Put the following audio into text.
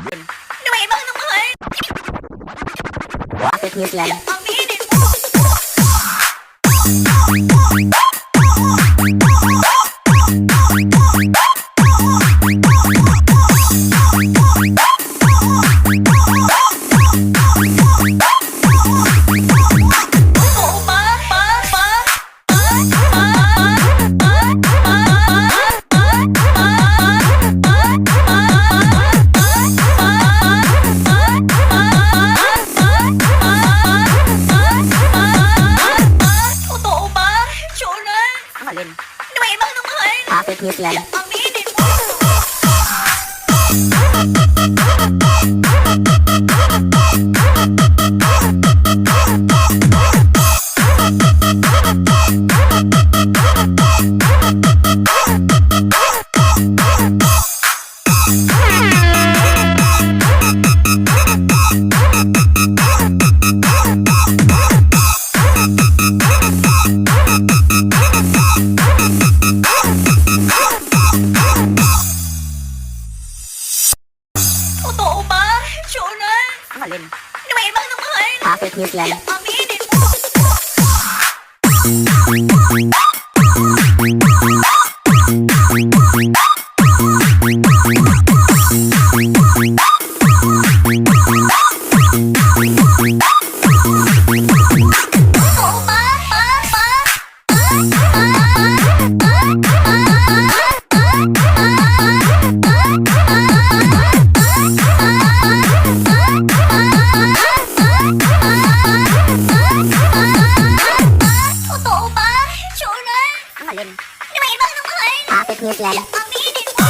May ibang mahal. Bakit news yan? Aminin mo. Oo ba? Totoo ba? Jonah? Ang alin? May ibang mahal. Bakit news yan? Aminin mo. Totoo ba? Jonah? Ang alin? May ibang mahal. Bakit news yan? Aminin mo. Totoo ba? Totoo ba? Jonah? Ang alin? May ibang mahal. Bakit news yan? Aminin mo.